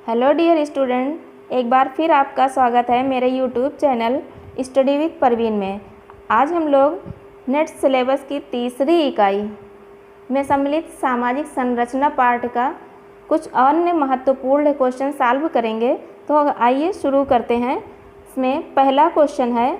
Hello dear student, एक बार फिर आपका स्वागत है मेरे YouTube channel study with Parveen में। आज हम लोग नेट सिलेबस की तीसरी इकाई में सम्मिलित सामाजिक संरचना पार्ट का कुछ अन्य महत्वपूर्ण क्वेश्चन सॉल्व करेंगे। तो आइए शुरू करते हैं। इसमें पहला क्वेश्चन है,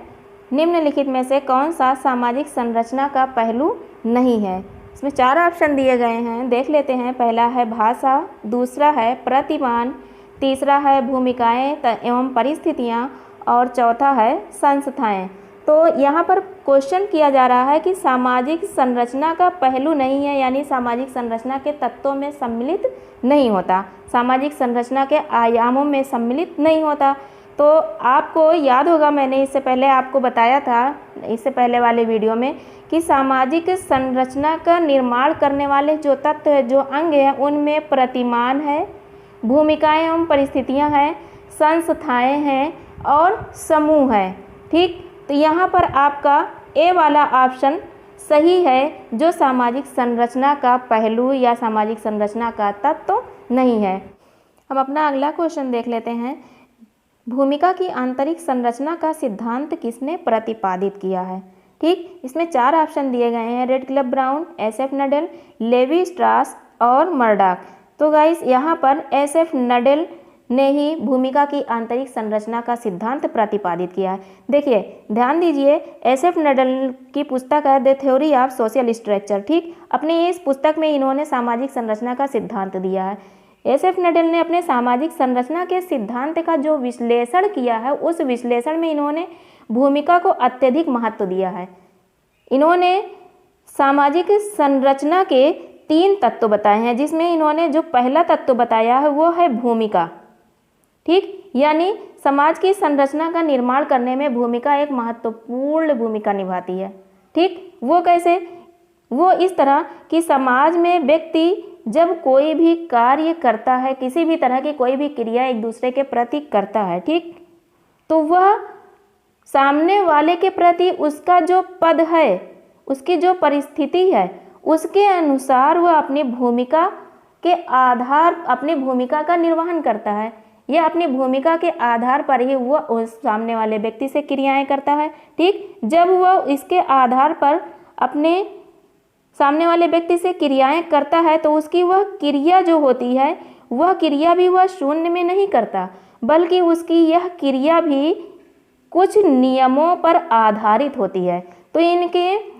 निम्नलिखित में से कौन सा सामाजिक संरचना का पहलू नहीं है। इसमें 4 ऑप्शन दिए गए हैं, देख लेते हैं। पहला है भाषा, दूसरा है प्रतिमान, तीसरा है भूमिकाएं एवं परिस्थितियां और चौथा है संस्थाएं। तो यहाँ पर क्वेश्चन किया जा रहा है कि सामाजिक संरचना का पहलू नहीं है, यानी सामाजिक संरचना के तत्वों में सम्मिलित नहीं होता, सामाजिक संरचना के आयामों में सम्मिलित नहीं होता। तो आपको याद होगा, मैंने इससे पहले आपको बताया था, इससे पहले वाले वीडियो में, कि सामाजिक संरचना का निर्माण करने वाले जो तत्व है, जो अंग हैं, उनमें प्रतिमान है, भूमिकाएं एवं परिस्थितियां हैं, संस्थाएं हैं और समूह है। ठीक, तो यहाँ पर आपका ए वाला ऑप्शन सही है, जो सामाजिक संरचना का पहलू या सामाजिक संरचना का तत्व नहीं है। हम अपना अगला क्वेश्चन देख लेते हैं। भूमिका की आंतरिक संरचना का सिद्धांत किसने प्रतिपादित किया है। ठीक, इसमें 4 ऑप्शन दिए गए हैं, Radcliffe Brown, SF Nadel, Levi Strauss और मर्डॉक। तो गाइस, यहाँ पर एसएफ नडेल ने ही भूमिका की आंतरिक संरचना का सिद्धांत प्रतिपादित किया है। देखिए, ध्यान दीजिए, एसएफ नडेल की पुस्तक है the theory of social structure. ठीक, अपनी इस पुस्तक में इन्होंने सामाजिक संरचना का सिद्धांत दिया है। एसएफ नडेल ने अपने सामाजिक संरचना के सिद्धांत का जो विश्लेषण किया है, उस विश्लेषण में इन्होंने भूमिका को अत्यधिक महत्व दिया है। इन्होंने सामाजिक संरचना के 3 तत्व बताए हैं, जिसमें इन्होंने जो पहला तत्व बताया है वो है भूमिका। ठीक, यानी समाज की संरचना का निर्माण करने में भूमिका एक महत्वपूर्ण भूमिका निभाती है। ठीक, वो कैसे? वो इस तरह कि समाज में व्यक्ति जब कोई भी कार्य करता है, किसी भी तरह की कोई भी क्रिया एक दूसरे के प्रति करता है, ठीक, तो वह सामने वाले के प्रति उसका जो पद है, उसकी जो परिस्थिति है, उसके अनुसार वह अपनी भूमिका के आधार अपनी भूमिका का निर्वहन करता है, या अपनी भूमिका के आधार पर ही वह उस सामने वाले व्यक्ति से क्रियाएं करता है। ठीक, जब वह इसके आधार पर अपने सामने वाले व्यक्ति से क्रियाएं करता है, तो उसकी वह क्रिया जो होती है, वह क्रिया भी वह शून्य में नहीं करता, बल्कि उसकी यह क्रिया भी कुछ नियमों पर आधारित होती है। तो इनके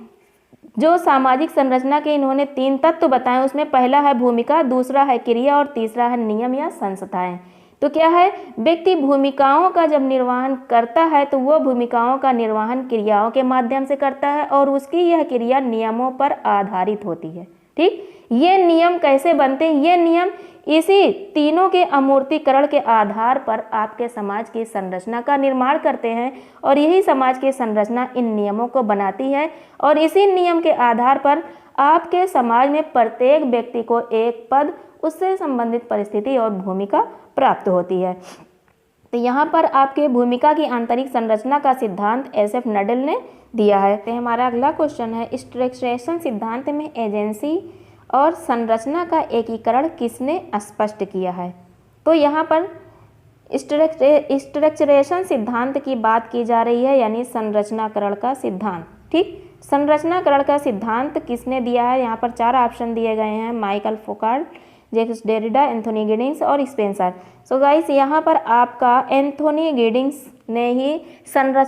जो सामाजिक संरचना के इन्होंने 3 तत्व बताए, उसमें पहला है भूमिका, दूसरा है क्रिया और तीसरा है नियम या संस्थाएं। तो क्या है, व्यक्ति भूमिकाओं का जब निर्वहन करता है, तो वह भूमिकाओं का निर्वहन क्रियाओं के माध्यम से करता है, और उसकी यह क्रिया नियमों पर आधारित होती है। ठीक, ये नियम कैसे बनते हैं? ये नियम इसी तीनों के अमूर्तीकरण के आधार पर आपके समाज की संरचना का निर्माण करते हैं, और यही समाज की संरचना इन नियमों को बनाती है, और इसी नियम के आधार पर आपके समाज में प्रत्येक व्यक्ति को एक पद, उससे संबंधित परिस्थिति और भूमिका प्राप्त होती है। तो यहाँ पर आपके भूमिका की आंतरिक संरचना का सिद्धांत एसएफ नडेल ने दिया है। तो हमारा अगला क्वेश्चन है, स्ट्रक्चरेशन सिद्धांत में एजेंसी और संरचना का एकीकरण किसने स्पष्ट किया है। तो यहाँ पर स्ट्रक्चरेशन सिद्धांत की बात की जा रही है, यानी संरचनाकरण का सिद्धांत। ठीक, संरचनाकरण का सिद्धांत किसने दिया है? यहाँ पर 4 ऑप्शन दिए गए हैं, Michael Foucault, Jacques Derrida, Anthony Giddens और स्पेंसर। सो गाइस, यहाँ पर आपका एंथोनी गिडिंग्स ने ही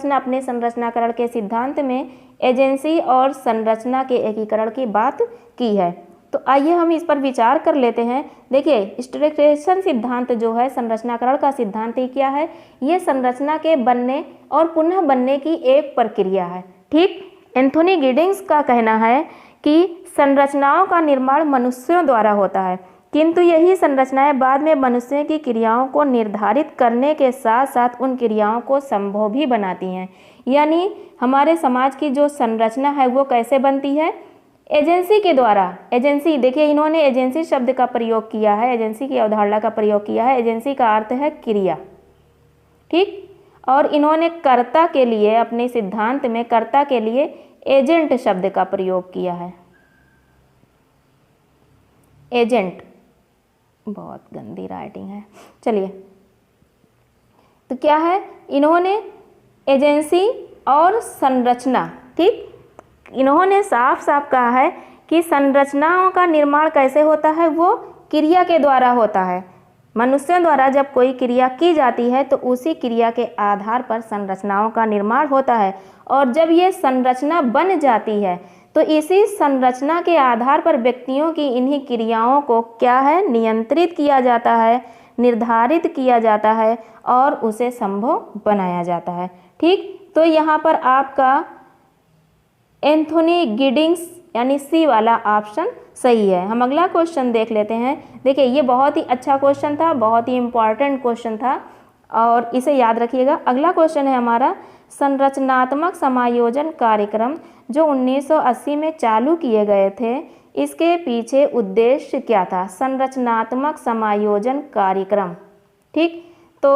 अपने संरचनाकरण के सिद्धांत में एजेंसी और संरचना के एकीकरण की बात की है। तो आइए हम इस पर विचार कर लेते हैं। देखिए, स्ट्रक्चरेशन सिद्धांत जो है, संरचनाकरण का सिद्धांत ही क्या है? ये संरचना के बनने और पुनः बनने की एक प्रक्रिया है। ठीक, एंथोनी गिडिंग्स का कहना है कि संरचनाओं का निर्माण मनुष्यों द्वारा होता है, किंतु यही संरचनाएं बाद में मनुष्यों की क्रियाओं को निर्धारित करने के साथ साथ उन क्रियाओं को संभव भी बनाती हैं। यानी हमारे समाज की जो संरचना है वो कैसे बनती है? एजेंसी के द्वारा। एजेंसी, देखिए, इन्होंने एजेंसी शब्द का प्रयोग किया है, एजेंसी की अवधारणा का प्रयोग किया है। एजेंसी का अर्थ है क्रिया। ठीक, और इन्होंने कर्ता के लिए, अपने सिद्धांत में कर्ता के लिए एजेंट शब्द का प्रयोग किया है। एजेंट, बहुत गंदी राइटिंग है। चलिए, तो क्या है, इन्होंने एजेंसी और संरचना, ठीक, इन्होंने साफ साफ कहा है कि संरचनाओं का निर्माण कैसे होता है, वो क्रिया के द्वारा होता है। मनुष्यों द्वारा जब कोई क्रिया की जाती है तो उसी क्रिया के आधार पर संरचनाओं का निर्माण होता है, और जब ये संरचना बन जाती है तो इसी संरचना के आधार पर व्यक्तियों की इन्हीं क्रियाओं को क्या है, नियंत्रित किया जाता है, निर्धारित किया जाता है और उसे संभव बनाया जाता है। ठीक, तो यहाँ पर आपका एंथोनी गिडिंग्स यानी सी वाला ऑप्शन सही है। हम अगला क्वेश्चन देख लेते हैं। देखिए, ये बहुत ही अच्छा क्वेश्चन था, बहुत ही इम्पॉर्टेंट क्वेश्चन था और इसे याद रखिएगा। अगला क्वेश्चन है हमारा, संरचनात्मक समायोजन कार्यक्रम जो 1980 में चालू किए गए थे, इसके पीछे उद्देश्य क्या था? संरचनात्मक समायोजन कार्यक्रम। ठीक, तो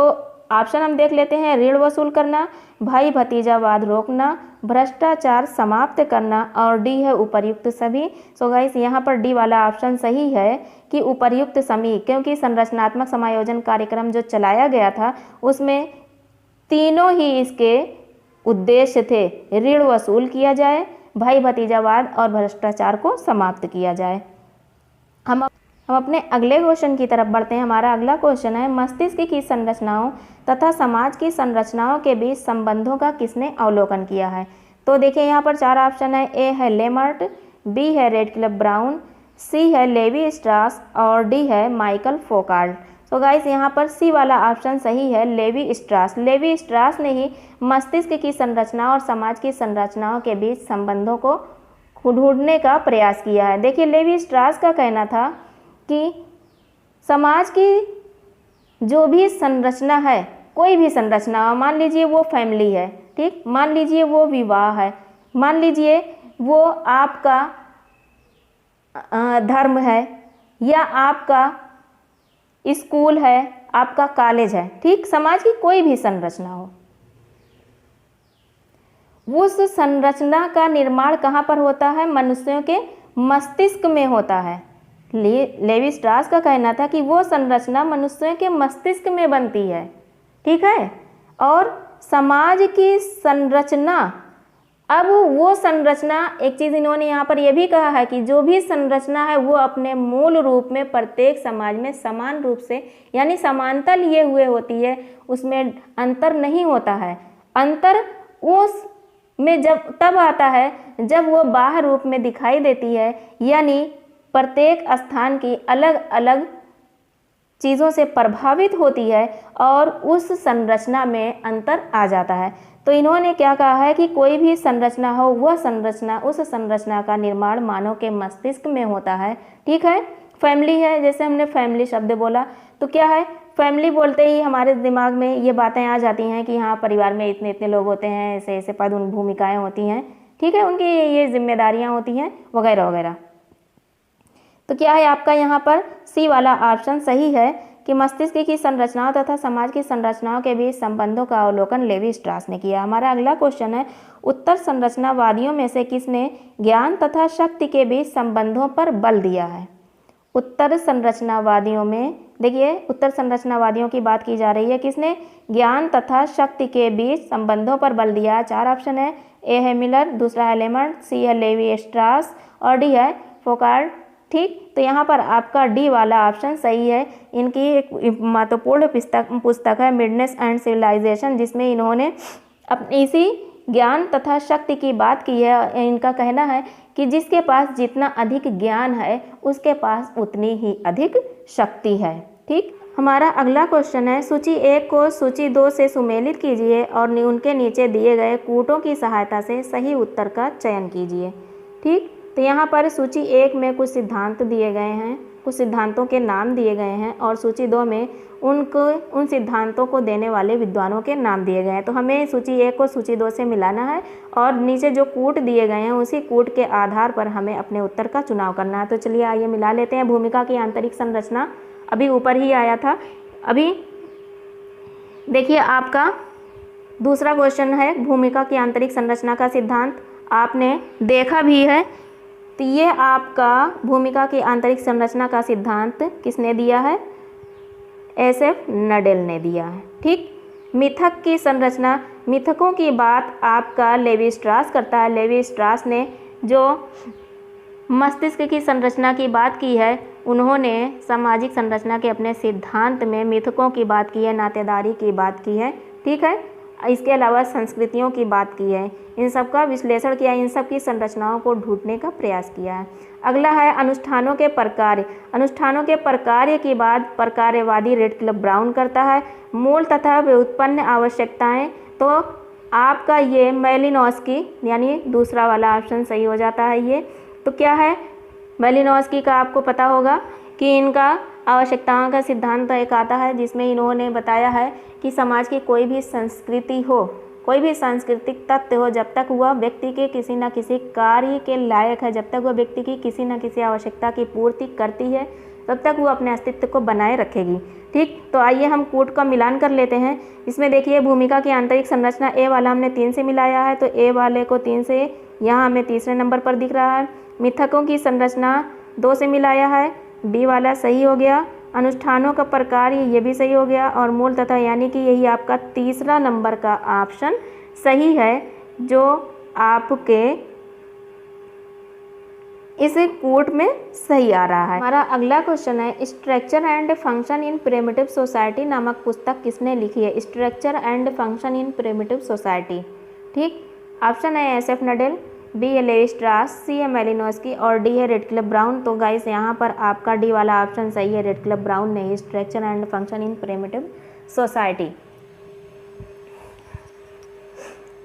ऑप्शन हम देख लेते हैं, ऋण वसूल करना, भाई भतीजावाद रोकना, भ्रष्टाचार समाप्त करना और डी है उपर्युक्त सभी। सो गाइस, यहाँ पर डी वाला ऑप्शन सही है कि उपर्युक्त सभी, क्योंकि संरचनात्मक समायोजन कार्यक्रम जो चलाया गया था उसमें तीनों ही इसके उद्देश्य थे, ऋण वसूल किया जाए, भाई भतीजावाद और भ्रष्टाचार को समाप्त किया जाए। हम अपने अगले क्वेश्चन की तरफ बढ़ते हैं। हमारा अगला क्वेश्चन है, मस्तिष्क की संरचनाओं तथा समाज की संरचनाओं के बीच संबंधों का किसने अवलोकन किया है? तो देखिए, यहाँ पर 4 ऑप्शन है। ए है लेमर्ट, बी है रेडक्लिफ ब्राउन, सी है लेवी स्ट्रास और डी है माइकल फोकार्ट। तो गाइस, यहाँ पर सी वाला ऑप्शन सही है, लेवी स्ट्रास। लेवी स्ट्रास ने ही मस्तिष्क की संरचना और समाज की संरचनाओं के बीच संबंधों को ढूंढने का प्रयास किया है। देखिए, लेवी स्ट्रास का कहना था कि समाज की जो भी संरचना है, कोई भी संरचना, मान लीजिए वो फैमिली है, ठीक, मान लीजिए वो विवाह है, मान लीजिए वो आपका धर्म है, या आपका स्कूल है, आपका कॉलेज है, ठीक, समाज की कोई भी संरचना हो, उस संरचना का निर्माण कहाँ पर होता है? मनुष्यों के मस्तिष्क में होता है। लेवी स्ट्रास का कहना था कि वो संरचना मनुष्यों के मस्तिष्क में बनती है, ठीक है। और समाज की संरचना, अब वो संरचना, एक चीज़ इन्होंने यहाँ पर यह भी कहा है कि जो भी संरचना है वो अपने मूल रूप में प्रत्येक समाज में समान रूप से यानी समानता लिए हुए होती है, उसमें अंतर नहीं होता है। अंतर उस में जब तब आता है जब वो बाह्य रूप में दिखाई देती है, यानी प्रत्येक स्थान की अलग अलग चीज़ों से प्रभावित होती है और उस संरचना में अंतर आ जाता है। तो इन्होंने क्या कहा है कि कोई भी संरचना हो, वह संरचना, उस संरचना का निर्माण मानव के मस्तिष्क में होता है, ठीक है। फैमिली है, जैसे हमने फैमिली शब्द बोला तो क्या है, फैमिली बोलते ही हमारे दिमाग में ये बातें आ जाती हैं कि हाँ, परिवार में इतने इतने लोग होते हैं, ऐसे ऐसे पद, उन भूमिकाएँ होती हैं, ठीक है, उनकी ये जिम्मेदारियाँ होती हैं वगैरह वगैरह। तो क्या है आपका यहाँ पर सी वाला ऑप्शन सही है कि मस्तिष्क की संरचनाओं तथा समाज की संरचनाओं के बीच संबंधों का अवलोकन लेवी स्ट्रास ने किया। हमारा अगला क्वेश्चन है, उत्तर संरचनावादियों में से किसने ज्ञान तथा शक्ति के बीच संबंधों पर बल दिया है? उत्तर संरचनावादियों में, देखिए, उत्तर संरचनावादियों की बात की जा रही है, किसने ज्ञान तथा शक्ति के बीच संबंधों पर बल दिया? 4 ऑप्शन है। ए है मिलर, दूसरा है लेमर्ट, सी है लेवी स्ट्रास और डी है फोकार्ट, ठीक। तो यहाँ पर आपका डी वाला ऑप्शन सही है। इनकी एक महत्वपूर्ण पुस्तक है मिडनेस एंड सिविलाइजेशन, जिसमें इन्होंने अपनी इसी ज्ञान तथा शक्ति की बात की है। इनका कहना है कि जिसके पास जितना अधिक ज्ञान है उसके पास उतनी ही अधिक शक्ति है, ठीक। हमारा अगला क्वेश्चन है, सूची 1 को सूची 2 से सुमेलित कीजिए और उनके नीचे दिए गए कूटों की सहायता से सही उत्तर का चयन कीजिए, ठीक। तो यहाँ पर सूची 1 में कुछ सिद्धांत दिए गए हैं, कुछ सिद्धांतों के नाम दिए गए हैं और सूची 2 में उन सिद्धांतों को देने वाले विद्वानों के नाम दिए गए हैं। तो हमें सूची 1 को सूची 2 से मिलाना है और नीचे जो कूट दिए गए हैं उसी कूट के आधार पर हमें अपने उत्तर का चुनाव करना है। तो चलिए आइए मिला लेते हैं। भूमिका की आंतरिक संरचना अभी ऊपर ही आया था। अभी देखिए, आपका दूसरा क्वेश्चन है, भूमिका की आंतरिक संरचना का सिद्धांत आपने देखा भी है। तो ये आपका भूमिका की आंतरिक संरचना का सिद्धांत किसने दिया है? SF नडेल ने दिया है। ठीक, मिथक की संरचना, मिथकों की बात आपका लेवी स्ट्रास करता है। लेवी स्ट्रास ने जो मस्तिष्क की संरचना की बात की है, उन्होंने सामाजिक संरचना के अपने सिद्धांत में मिथकों की बात की है, नातेदारी की बात की है। ठीक है, इसके अलावा संस्कृतियों की बात की है, इन सब का विश्लेषण किया, इन सब की संरचनाओं को ढूंढने का प्रयास किया है। अगला है अनुष्ठानों के प्रकार। अनुष्ठानों के प्रकार की बात प्रकारवादी रेडक्लिफ ब्राउन करता है। मूल तथा व्युत्पन्न आवश्यकताएं, तो आपका ये मेलिनोव्स्की, यानी दूसरा वाला ऑप्शन सही हो जाता है। ये तो क्या है, मेलिनोव्स्की का आपको पता होगा कि इनका आवश्यकताओं का सिद्धांत एक आता है, जिसमें इन्होंने बताया है कि समाज की कोई भी संस्कृति हो, कोई भी सांस्कृतिक तत्व हो, जब तक वह व्यक्ति के किसी न किसी कार्य के लायक है, जब तक वह व्यक्ति की किसी न किसी आवश्यकता की पूर्ति करती है, तब तक वो अपने अस्तित्व को बनाए रखेगी। ठीक, तो आइए हम कोड का मिलान कर लेते हैं। इसमें देखिए भूमिका की आंतरिक संरचना, ए वाला हमने 3 से मिलाया है, तो ए वाले को 3 से यहाँ हमें तीसरे नंबर पर दिख रहा है। मिथकों की संरचना 2 से मिलाया है, बी वाला सही हो गया। अनुष्ठानों का प्रकार ये भी सही हो गया, और मूल तथा, यानी कि यही आपका तीसरा नंबर का ऑप्शन सही है, जो आपके इस कोड में सही आ रहा है। हमारा अगला क्वेश्चन है, structure and function in primitive society नामक पुस्तक किसने लिखी है? Structure and function in primitive society. ठीक, ऑप्शन है SF नडेल, बी है लेवी स्ट्रास, सी है मेलिनोव्स्की और डी है रेडक्लिफ ब्राउन। तो गाइस यहाँ पर आपका डी वाला ऑप्शन सही है, रेडक्लिफ ब्राउन ने structure and function in primitive society.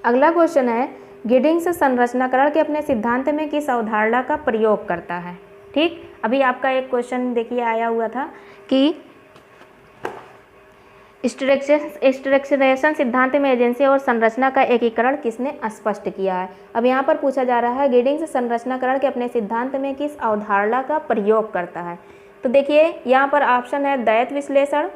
अगला क्वेश्चन है, गिडिंग्स संरचनाकरण के अपने सिद्धांत में किस अवधारणा का प्रयोग करता है? ठीक, अभी आपका एक क्वेश्चन देखिए आया हुआ था कि स्ट्रक्चरेशन सिद्धांत में एजेंसी और संरचना का एकीकरण किसने स्पष्ट किया है? अब यहाँ पर पूछा जा रहा है गिडिंग्स संरचनाकरण के अपने सिद्धांत में किस अवधारणा का प्रयोग करता है? तो देखिए यहाँ पर ऑप्शन है द्वैत विश्लेषण,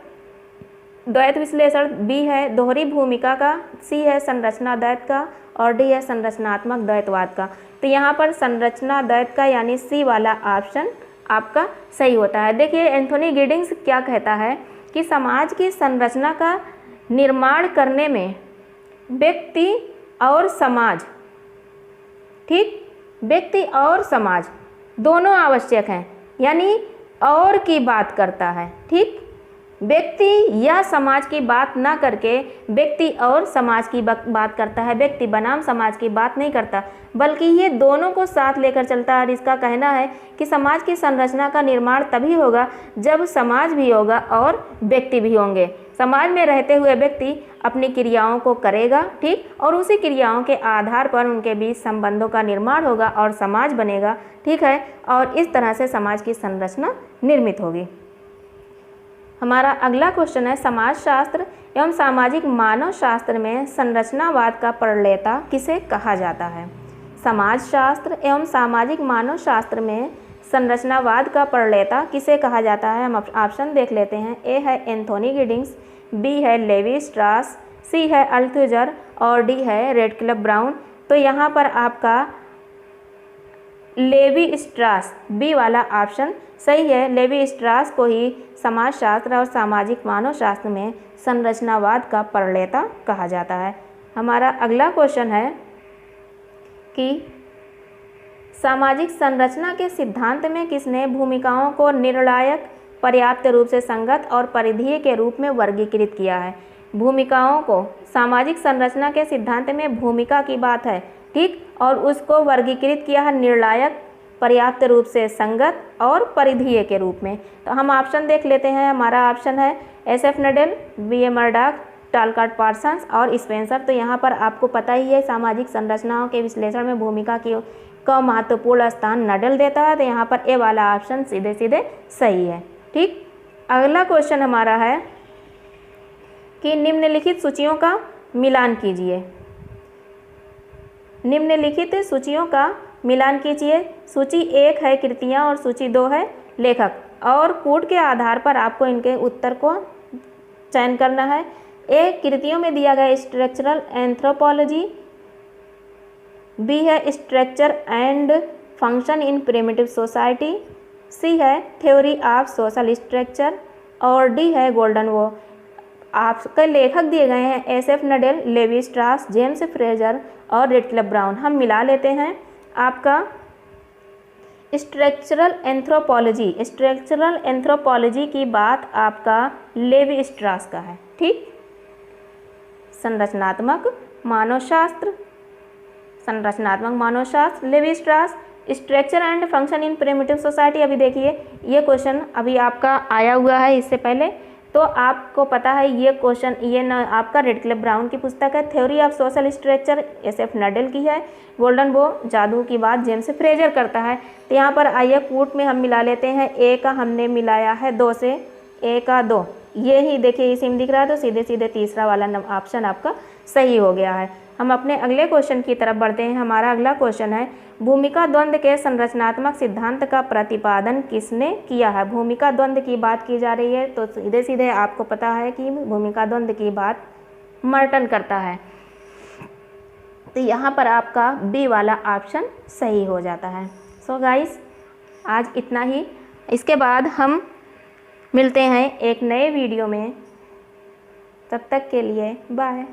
द्वैत विश्लेषण, बी है दोहरी भूमिका का, सी है संरचना द्वैत का और डी है संरचनात्मक द्वैतवाद का। तो यहाँ पर संरचना द्वैत का यानी सी वाला ऑप्शन आपका सही होता है। देखिए एंथोनी गिडिंग्स क्या कहता है कि समाज की संरचना का निर्माण करने में व्यक्ति और समाज, ठीक, व्यक्ति और समाज दोनों आवश्यक हैं, यानी और की बात करता है। ठीक, व्यक्ति या समाज की बात ना करके व्यक्ति और समाज की बात करता है, व्यक्ति बनाम समाज की बात नहीं करता, बल्कि ये दोनों को साथ लेकर चलता है। और इसका कहना है कि समाज की संरचना का निर्माण तभी होगा जब समाज भी होगा और व्यक्ति भी होंगे। समाज में रहते हुए व्यक्ति अपनी क्रियाओं को करेगा, ठीक, और उसी क्रियाओं के आधार पर उनके बीच संबंधों का निर्माण होगा और समाज बनेगा। ठीक है, और इस तरह से समाज की संरचना निर्मित होगी। हमारा अगला क्वेश्चन है, समाजशास्त्र एवं सामाजिक मानव शास्त्र में संरचनावाद का प्रणेता किसे कहा जाता है? समाजशास्त्र एवं सामाजिक मानव शास्त्र में संरचनावाद का प्रणेता किसे कहा जाता है? हम ऑप्शन देख लेते हैं। ए है एंथोनी गिडिंग्स, बी है लेवी स्ट्रास, सी है अल्थुजर और डी है रेडक्लिफ ब्राउन। तो यहाँ पर आपका लेवी स्ट्रास, बी वाला ऑप्शन सही है। लेवी स्ट्रास को ही समाजशास्त्र और सामाजिक मानव शास्त्र में संरचनावाद का प्रणेता कहा जाता है। हमारा अगला क्वेश्चन है कि सामाजिक संरचना के सिद्धांत में किसने भूमिकाओं को निर्णायक, पर्याप्त रूप से संगत और परिधीय के रूप में वर्गीकृत किया है? भूमिकाओं को, सामाजिक संरचना के सिद्धांत में भूमिका की बात है, ठीक, और उसको वर्गीकृत किया है निर्णायक, पर्याप्त रूप से संगत और परिधीय के रूप में। तो हम ऑप्शन देख लेते हैं। हमारा ऑप्शन है SF Nadel, BA Murdock, Talcott Parsons और स्पेंसर। तो यहाँ पर आपको पता ही है सामाजिक संरचनाओं के विश्लेषण में भूमिका का महत्वपूर्ण स्थान नडेल देता है। तो यहाँ पर ए वाला ऑप्शन सीधे सीधे सही है। ठीक, अगला क्वेश्चन हमारा है कि निम्नलिखित सूचियों का मिलान कीजिए। निम्नलिखित सूचियों का मिलान कीजिए। सूची 1 है कृतियाँ और सूची 2 है लेखक, और कोड के आधार पर आपको इनके उत्तर को चयन करना है। ए कृतियों में दिया गया स्ट्रक्चरल एंथ्रोपोलॉजी, बी है structure and function in primitive society, C है थ्योरी ऑफ सोशल स्ट्रक्चर, और डी है गोल्डन वो। आपके लेखक दिए गए हैं SF Nadel, Levi Strauss, James Frazer और रेडक्लिफ ब्राउन। हम मिला लेते हैं। आपका स्ट्रक्चरल एंथ्रोपोलॉजी की बात आपका लेवी स्ट्रास का है, ठीक। संरचनात्मक मानवशास्त्र Levi Strauss. Structure and function in primitive society, अभी देखिए ये क्वेश्चन अभी आपका आया हुआ है इससे पहले, तो आपको पता है ये क्वेश्चन आपका रेडक्लिफ ब्राउन की पुस्तक है। Theory of social structure SF Nadal की है। गोल्डन बो जादू की बात जेम्स फ्रेजर करता है। तो यहाँ पर आइए कूट में हम मिला लेते हैं। ए का हमने मिलाया है 2 से, ए का 2, ये ही देखिए इसी में दिख रहा है, तो सीधे सीधे तीसरा वाला ऑप्शन आपका सही हो गया है। हम अपने अगले क्वेश्चन की तरफ बढ़ते हैं। हमारा अगला क्वेश्चन है भूमिका द्वंद्व के संरचनात्मक सिद्धांत का प्रतिपादन किसने किया है। भूमिका द्वंद्व की बात की जा रही है, तो सीधे सीधे आपको पता है कि भूमिका द्वंद्व की बात मर्टन करता है। तो यहाँ पर आपका बी वाला ऑप्शन सही हो जाता है। सो गाइस, आज इतना ही। इसके बाद हम मिलते हैं एक नए वीडियो में। तब तक के लिए बाय।